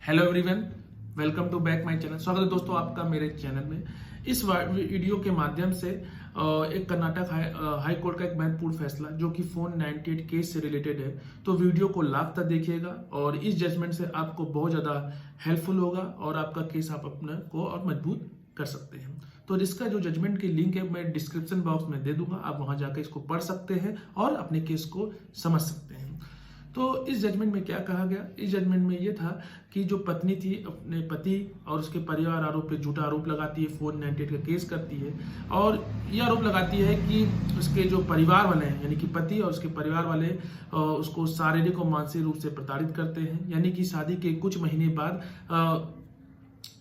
Hello everyone, welcome to back my channel. स्वागत है दोस्तों आपका मेरे चैनल में। इस वीडियो के माध्यम से एक कर्नाटक हाई कोर्ट का एक महत्वपूर्ण फैसला जो कि फोन 98 केस से रिलेटेड है, तो वीडियो को लास्ट तक देखिएगा और इस जजमेंट से आपको बहुत ज़्यादा हेल्पफुल होगा और आपका केस आप अपने को और मजबूत कर सकते हैं। तो इसका जो जजमेंट की लिंक है मैं डिस्क्रिप्शन बॉक्स में दे दूंगा, आप वहां जाकर इसको पढ़ सकते हैं और अपने केस को समझ सकते हैं। तो इस जजमेंट में क्या कहा गया? इस जजमेंट में ये था कि जो पत्नी थी अपने पति और उसके परिवार आरोप पे झूठा आरोप लगाती है, फोन 98 का केस करती है और ये आरोप लगाती है कि उसके जो परिवार वाले हैं यानी कि पति और उसके परिवार वाले उसको शारीरिक और मानसिक रूप से प्रताड़ित करते हैं। यानी कि शादी के कुछ महीने बाद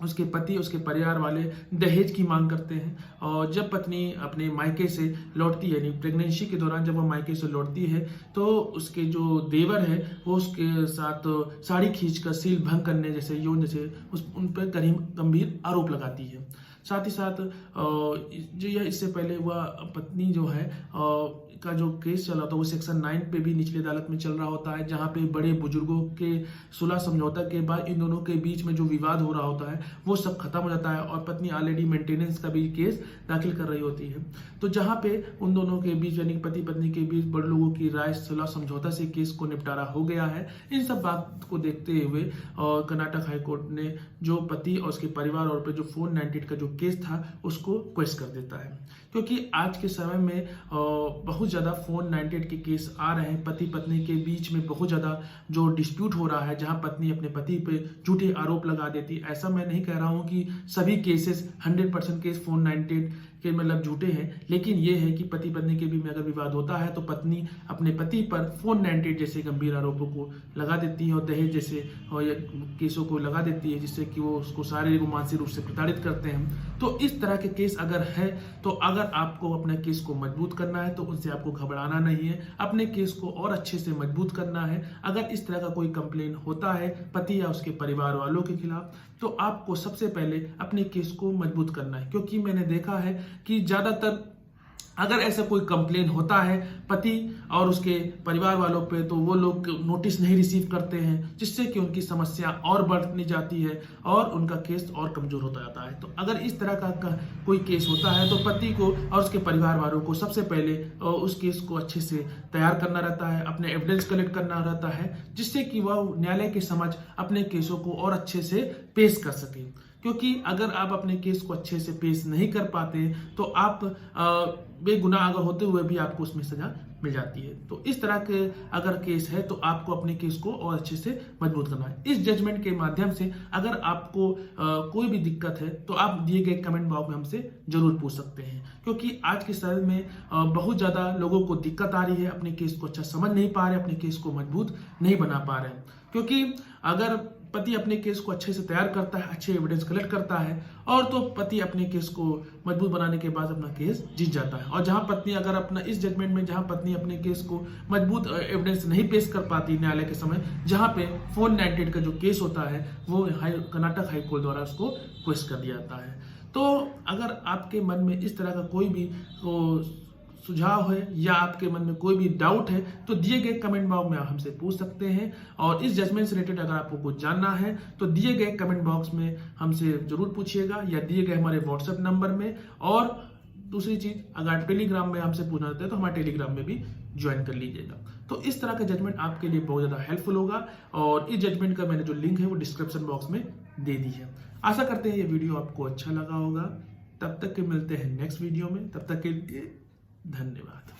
उसके पति उसके परिवार वाले दहेज की मांग करते हैं और जब पत्नी अपने मायके से लौटती है यानी प्रेगनेंसी के दौरान जब वो मायके से लौटती है तो उसके जो देवर है वो उसके साथ साड़ी खींचकर सील भंग करने जैसे यौन जैसे उन पर गंभीर आरोप लगाती है। साथ ही साथ जो यह इससे पहले वह पत्नी जो है का जो केस चला था वो सेक्शन 9 पे भी निचली अदालत में चल रहा होता है, जहां पे बड़े बुजुर्गों के सुलह समझौता के बाद इन दोनों के बीच में जो विवाद हो रहा होता है वो सब खत्म हो जाता है और पत्नी ऑलरेडी मेंटेनेंस का भी केस दाखिल कर रही होती है। तो जहां पे उन दोनों के बीच यानी पति पत्नी के बीच बड़े लोगों की राय सुलह समझौता से केस को निपटारा हो गया है। इन सब बात को देखते हुए कर्नाटक हाईकोर्ट ने जो पति और उसके परिवार और पे जो फोन 98 का जो केस था उसको क्वेश्चन कर देता है, क्योंकि आज के समय में बहुत ज्यादा फोन 98 के केस आ रहे हैं। पति पत्नी के बीच में बहुत ज्यादा जो डिस्प्यूट हो रहा है, जहां पत्नी अपने पति पे झूठे आरोप लगा देती है। ऐसा मैं नहीं कह रहा हूं कि सभी केसेस 100% केस फोन 98 के मतलब झूठे हैं, लेकिन ये है कि पति पत्नी के बीच में अगर विवाद होता है तो पत्नी अपने पति पर फोन 98 जैसे गंभीर आरोपों को लगा देती है और दहेज जैसे केसों को लगा देती है, जिससे कि वो उसको शारीरिक और मानसिक रूप से प्रताड़ित करते हैं। तो इस तरह के केस अगर है तो अगर आपको अपने केस को मजबूत करना है तो उनसे आपको घबराना नहीं है, अपने केस को और अच्छे से मजबूत करना है। अगर इस तरह का कोई कंप्लेन होता है पति या उसके परिवार वालों के खिलाफ तो आपको सबसे पहले अपने केस को मजबूत करना है, क्योंकि मैंने देखा है कि ज्यादातर अगर ऐसा कोई कंप्लेन होता है पति और उसके परिवार वालों पे तो वो लोग नोटिस नहीं रिसीव करते हैं, जिससे कि उनकी समस्या और बढ़ती जाती है और उनका केस और कमजोर होता जाता है। तो अगर इस तरह का कोई केस होता है तो पति को और उसके परिवार वालों को सबसे पहले उस केस को अच्छे से तैयार करना रहता है, अपने एविडेंस कलेक्ट करना रहता है, जिससे कि वह न्यायालय के समक्ष अपने केसों को और अच्छे से पेश कर सके। क्योंकि अगर आप अपने केस को अच्छे से पेश नहीं कर पाते तो आप बेगुनाह अगर होते हुए भी आपको उसमें सजा मिल जाती है। तो इस तरह के अगर केस है तो आपको अपने केस को और अच्छे से मजबूत करना है। इस जजमेंट के माध्यम से अगर आपको कोई भी दिक्कत है तो आप दिए गए कमेंट बॉक्स में हमसे जरूर पूछ सकते हैं, क्योंकि आज के समय में बहुत ज्यादा लोगों को दिक्कत आ रही है, अपने केस को अच्छा समझ नहीं पा रहे, अपने केस को मजबूत नहीं बना पा रहे। क्योंकि अगर पति अपने केस को अच्छे से तैयार करता है, अच्छे एविडेंस कलेक्ट करता है और तो पति अपने केस को मजबूत बनाने के बाद अपना केस जीत जाता है। और जहां पत्नी अगर अपना इस जजमेंट में जहां पत्नी अपने केस को मजबूत एविडेंस नहीं पेश कर पाती न्यायालय के समय, जहां पे फोन 98 का जो केस होता है वो कर्नाटक हाई कोर्ट द्वारा उसको क्वेश्चन कर दिया जाता है। तो अगर आपके मन में इस तरह का कोई भी सुझाव है या आपके मन में कोई भी डाउट है तो दिए गए कमेंट बॉक्स में आप हमसे पूछ सकते हैं। और इस जजमेंट से रिलेटेड अगर आपको कुछ जानना है तो दिए गए कमेंट बॉक्स में हमसे जरूर पूछिएगा या दिए गए हमारे व्हाट्सएप नंबर में। और दूसरी चीज, अगर टेलीग्राम में हमसे पूछना होता है तो हमारे टेलीग्राम में भी ज्वाइन कर लीजिएगा। तो इस तरह का जजमेंट आपके लिए बहुत ज्यादा हेल्पफुल होगा और इस जजमेंट का मैंने जो लिंक है वो डिस्क्रिप्शन बॉक्स में दे दी है। आशा करते हैं ये वीडियो आपको अच्छा लगा होगा। तब तक के मिलते हैं नेक्स्ट वीडियो में, तब तक के लिए धन्यवाद।